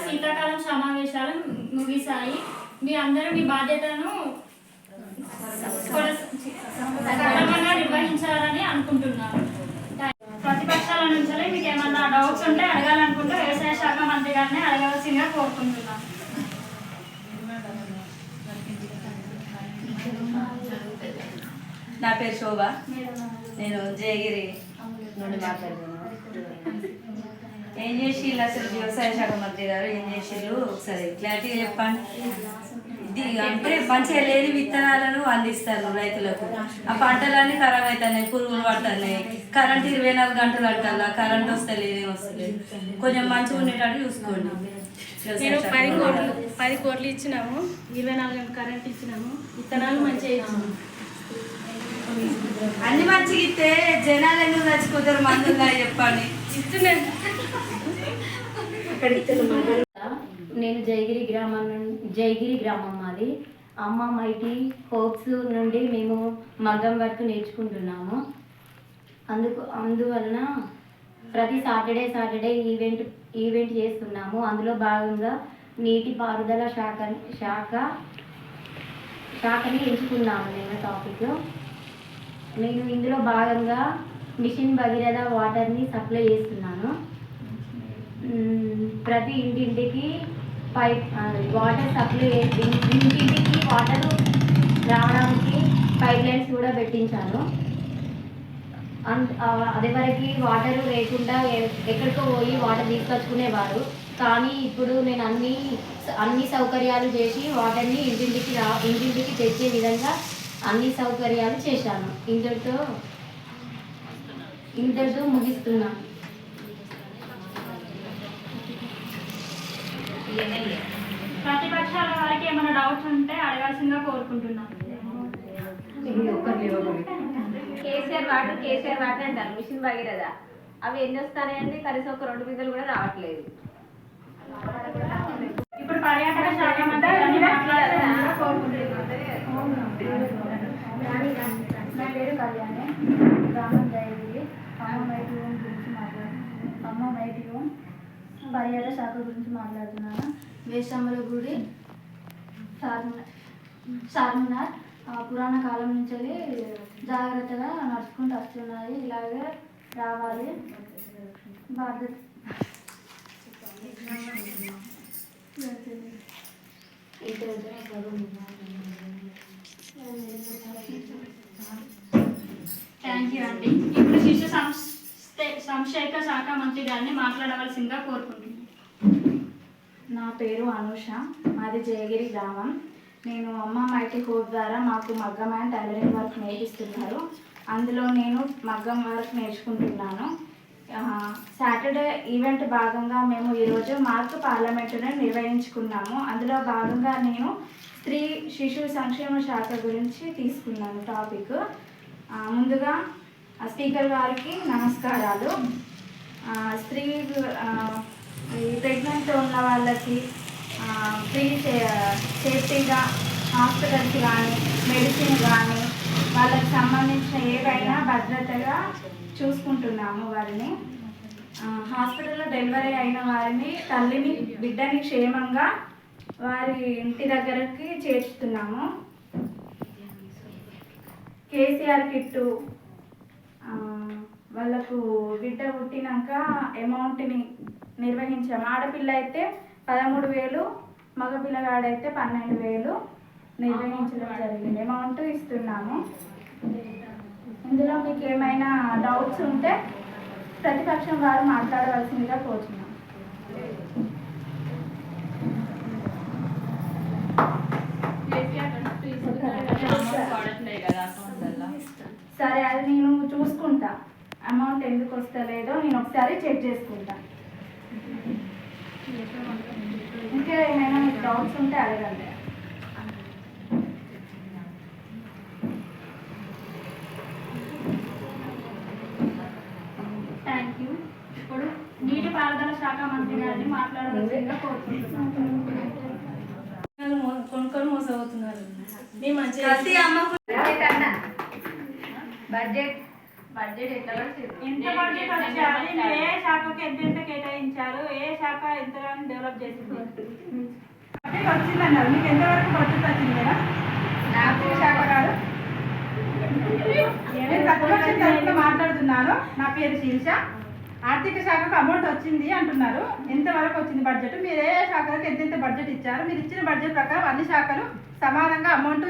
శీతాకాలం సమావేశాలు ముగిశాయి. మీ అందరూ మీ బాధ్యతను సక్రమంగా నిర్వహించాలని అనుకుంటున్నాను. ప్రతిపక్షాల నుంచి మీకు ఏమన్నా డౌట్స్ ఉంటే అడగాలనుకుంటే వ్యవసాయ శాఖ మంత్రి గారిని అడగవలసిందిగా కోరుకుంటున్నాను. నా పేరు శోభ, నేను జయగిరి నుండి మాట్లాడుతున్నాను. ఏం చేసిళ్ళు అసలు వ్యవసాయ శాఖ మంత్రి గారు ఏం చేసిళ్ళు ఒకసారి క్లారిటీగా చెప్పండి. ఇది అంటే మంచిగా లేని విత్తనాలను అందిస్తారు రైతులకు. ఆ పంటలన్నీ ఖరాబ్ అవుతున్నాయి, పురుగులు పడుతున్నాయి, కరెంట్ 24 గంటలు అంటారా, కరెంట్ వస్తలేదు, వస్తలేదు. కొంచెం మంచిగా ఉండేటట్టు చూసుకోండి. నేను 10 కోట్లు ఇచ్చినాము, 24 గంటలు కరెంట్ ఇచ్చినాము, విత్తనాలు మంచిగా ఇచ్చినాము. అన్ని మంచిగా ఇస్తే జనాలు ఎందుకు చచ్చిపోతారు? మందులు చెప్పండి. నేను జయగిరి గ్రామం మాది. అమ్మ మైటీ హోప్స్ నుండి మేము మగ్గం వర్క్ నేర్చుకుంటున్నాము. అందువలన ప్రతి సాటర్డే ఈవెంట్ చేస్తున్నాము. అందులో భాగంగా నీటిపారుదల శాఖని ఎంచుకున్నాము. నేను ఇందులో భాగంగా మిషన్ భగీరథ వాటర్ని సప్లై చేస్తున్నాను. ప్రతి ఇంటింటికి వాటర్ సప్లై, ఇంటింటికి వాటర్ రావడానికి పైప్ లైన్స్ కూడా పెట్టించాను. అదే వరకు వాటర్ లేకుండా ఎక్కడికో పోయి వాటర్ తీసుకొచ్చుకునేవారు. కానీ ఇప్పుడు నేను అన్ని సౌకర్యాలు చేసి వాటర్ని ఇంటింటికి తెచ్చే విధంగా అన్ని సౌకర్యాలు చేశాను. ఇంతటితో ముగిస్తున్నాను. ప్రతిపక్షాల వారికి ఏమైనా డౌట్స్ ఉంటే అడగాల్సిందిగా కోరుకుంటున్నాను. కేసీఆర్ వాటర్ అంటారు, మిషన్ భగీరథ. అవి ఎన్ని వస్తాయండి? కనీసం ఒక 2 బిందెలు కూడా రావట్లేదు. ఇప్పుడు పర్యాటక శాఖ మంత్రి మాట్లాడాలని కోరుకుంటున్నాను. నా పేరు కళ్యాణి, గ్రామం జయగిరి. అమ్మ మైటీ హోమ్ పర్యాటక శాఖ గురించి మాట్లాడుతున్నాను. వేషమ్మల గుడి చార్మినార్ పురాణ కాలం నుంచి జాగ్రత్తగా నడుచుకుంటూ వస్తున్నది. ఇలాగే రావాలి. బాధ్యత థ్యాంక్ యూ అండి. ఇప్పుడు శిశు సంక్షేమ శాఖ మంత్రి గారిని మాట్లాడవలసిందిగా కోరుకుంటున్నాను. నా పేరు అనూష, మాది జయగిరి గ్రామం. నేను అమ్మ మైటీ హోప్ ద్వారా మాకు మగ్గం అండ్ టైలరింగ్ వర్క్ నేర్పిస్తున్నారు. అందులో నేను మగ్గం వర్క్ నేర్చుకుంటున్నాను. సాటర్డే ఈవెంట్ భాగంగా మేము ఈరోజు మార్క్ పార్లమెంటును నిర్వహించుకున్నాము. అందులో భాగంగా నేను స్త్రీ శిశు సంక్షేమ శాఖ గురించి తీసుకున్నాను టాపిక్. ముందుగా స్పీకర్ గారికి నమస్కారాలు. స్త్రీ ప్రెగ్నెంట్ ఉన్న వాళ్ళకి ఫ్రీ సేఫ్టీగా హాస్పిటల్స్ కానీ మెడిసిన్ కానీ వాళ్ళకి సంబంధించిన ఏవైనా భద్రతగా చూసుకుంటున్నాము. వారిని హాస్పిటల్లో డెలివరీ అయిన వారిని తల్లిని బిడ్డని క్షేమంగా వారి ఇంటి దగ్గరకి చేర్చుతున్నాము. కేసీఆర్ కిట్టు వాళ్ళకు బిడ్డ పుట్టినాక అమౌంట్ని నిర్వహించాము. ఆడపిల్ల అయితే 13,000, మగపిల్లగాడైతే 12,000 నిర్వహించడం జరిగింది. అమౌంట్ ఇస్తున్నాము. ఇందులో మీకు ఏమైనా డౌట్స్ ఉంటే ప్రతిపక్షం వారు మాట్లాడవలసిందిగా కోరుతున్నాం. సరే, అది నేను చూసుకుంటా. అమౌంట్ ఎందుకు వస్తలేదో నేను ఒకసారి చెక్ చేసుకుంటా. ఇంకా ఏమైనా మీకు డౌట్స్ ఉంటే అడగండి. Thank you. ఇప్పుడు నీటిపారుదల శాఖ మంత్రి గారిని మాట్లాడవలసిందిగా కోరుకుంటున్నాను. కొనుక్కొని మోసపోతున్నారు. బడ్జెట్ బడ్జెట్ ఎట్లా పడుతుంది? ఎంత బడ్జెట్ వచ్చారు, మీరు ఏ శాఖకి ఎంత కేటాయించారు, ఏ శాఖ ఎంతగానో డెవలప్ చేసింది బడ్జెట్ వచ్చిందన్నారు. మీకు ఎంతవరకు బడ్జెట్ వచ్చింది మేడం? ఆర్థిక శాఖ గారు, నేను ప్రతిపక్షం తరఫున మాట్లాడుతున్నాను. నా పేరు శీర్ష. ఆర్థిక శాఖకు అమౌంట్ వచ్చింది అంటున్నారు. ఎంతవరకు వచ్చింది బడ్జెట్? మీరు ఏ శాఖలకు ఎంత బడ్జెట్ ఇచ్చారు? మీరు ఇచ్చిన బడ్జెట్ ప్రకారం అన్ని శాఖలు సమానంగా అమౌంట్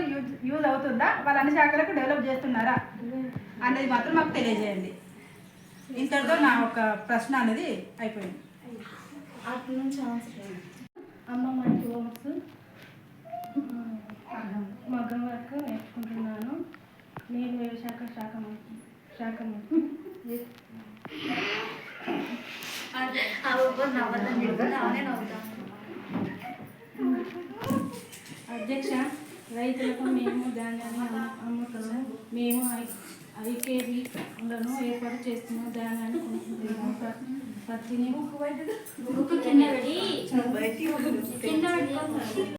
యూజ్ అవుతుందా? వాళ్ళు అన్ని శాఖలకు డెవలప్ చేస్తున్నారా అనేది మాత్రం మాకు తెలియజేయండి. ఇంతటితో నా ఒక ప్రశ్న అనేది అయిపోయింది. అమ్మ మంచి హోమ్స్ మగ్గం వర్క్ నేర్చుకుంటున్నాను. నేను వ్యవసాయ శాఖ అధ్యక్ష, రైతులకు మేము ధాన్యాన్ని అమ్ముతాము. మేము ఐకేబీలను ఏర్పాటు చేస్తున్నాము. ధాన్యాన్ని కొనుక్కుంటున్నాము. పత్తిని కింద పెట్టి